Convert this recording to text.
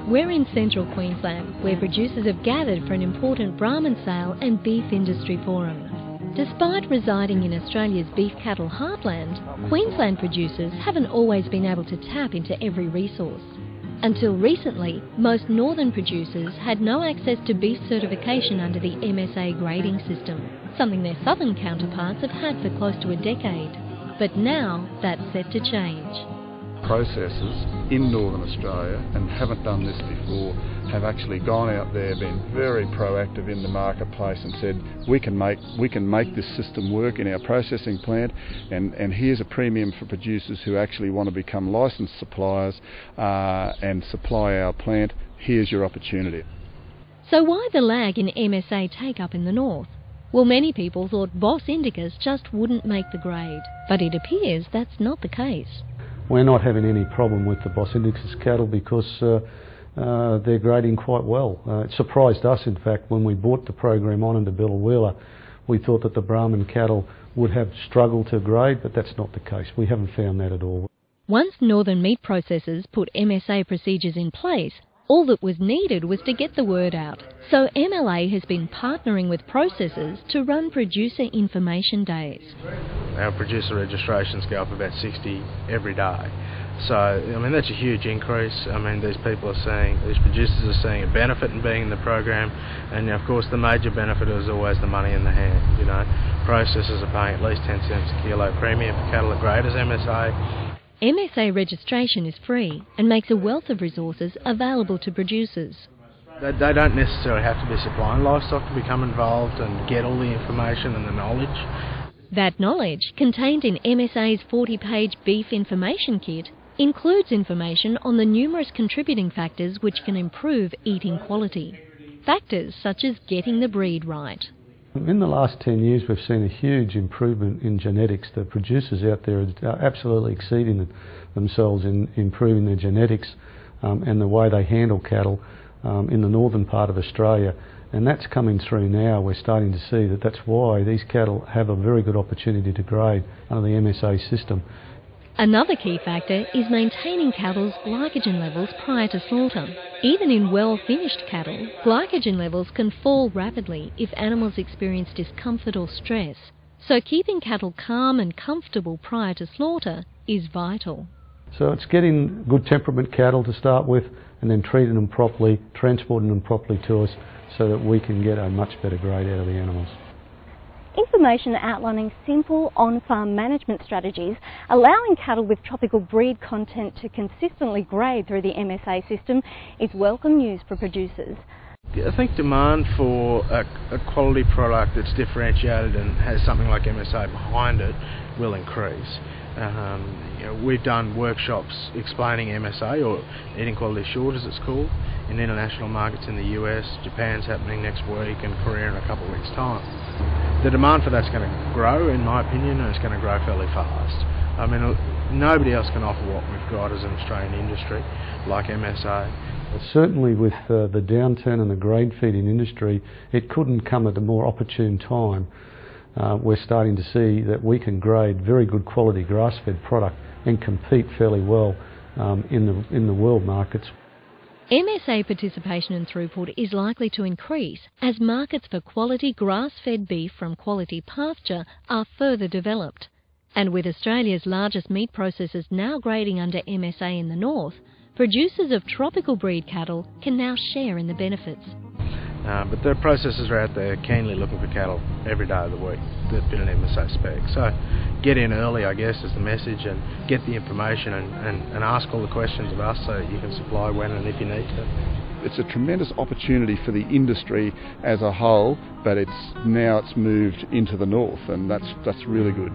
We're in central Queensland, where producers have gathered for an important Brahman sale and beef industry forum. Despite residing in Australia's beef cattle heartland, Queensland producers haven't always been able to tap into every resource. Until recently, most northern producers had no access to beef certification under the MSA grading system, something their southern counterparts have had for close to a decade. But now that's set to change. Processors in Northern Australia, and haven't done this before, have actually gone out there, been very proactive in the marketplace and said we can make this system work in our processing plant, and here's a premium for producers who actually want to become licensed suppliers and supply our plant. Here's your opportunity. So why the lag in MSA take-up in the north? Well, many people thought Boss Indicus just wouldn't make the grade, but it appears that's not the case. We're not having any problem with the Boss Indicus cattle because they're grading quite well. It surprised us, in fact, when we brought the program on into Billawheeler. We thought that the Brahman cattle would have struggled to grade, but that's not the case. We haven't found that at all. Once northern meat processors put MSA procedures in place, all that was needed was to get the word out. So MLA has been partnering with processors to run producer information days. Our producer registrations go up about 60 every day. So, I mean, that's a huge increase. I mean, these producers are seeing a benefit in being in the program, and of course the major benefit is always the money in the hand. You know, processors are paying at least 10 cents a kilo premium for cattle that grade as MSA. MSA registration is free and makes a wealth of resources available to producers. They don't necessarily have to be supplying livestock to become involved and get all the information and the knowledge. That knowledge, contained in MSA's 40-page beef information kit, includes information on the numerous contributing factors which can improve eating quality. Factors such as getting the breed right. In the last 10 years we've seen a huge improvement in genetics. The producers out there are absolutely exceeding themselves in improving their genetics and the way they handle cattle in the northern part of Australia. And that's coming through now. We're starting to see that that's why these cattle have a very good opportunity to grade under the MSA system. Another key factor is maintaining cattle's glycogen levels prior to slaughter. Even in well-finished cattle, glycogen levels can fall rapidly if animals experience discomfort or stress. So keeping cattle calm and comfortable prior to slaughter is vital. So it's getting good temperament cattle to start with, and then treating them properly, transporting them properly to us so that we can get a much better grade out of the animals. Information outlining simple on-farm management strategies, allowing cattle with tropical breed content to consistently grade through the MSA system is welcome news for producers. I think demand for a quality product that's differentiated and has something like MSA behind it will increase. We've done workshops explaining MSA, or eating quality assured as it's called, in international markets in the US. Japan's happening next week, and Korea in a couple of weeks' time. The demand for that's going to grow, in my opinion, and it's going to grow fairly fast. I mean, nobody else can offer what we've got as an Australian industry, like MSA. Certainly with the downturn in the grain feeding industry, it couldn't come at a more opportune time. We're starting to see that we can grade very good quality grass-fed product and compete fairly well in the world markets. MSA participation and throughput is likely to increase as markets for quality grass-fed beef from quality pasture are further developed. And with Australia's largest meat processors now grading under MSA in the north, producers of tropical breed cattle can now share in the benefits. But the processors are out there keenly looking for cattle every day of the week that fit an MSA spec. So get in early, I guess, is the message, and get the information and ask all the questions of us so you can supply when and if you need to. It's a tremendous opportunity for the industry as a whole, but now it's moved into the north, and that's really good.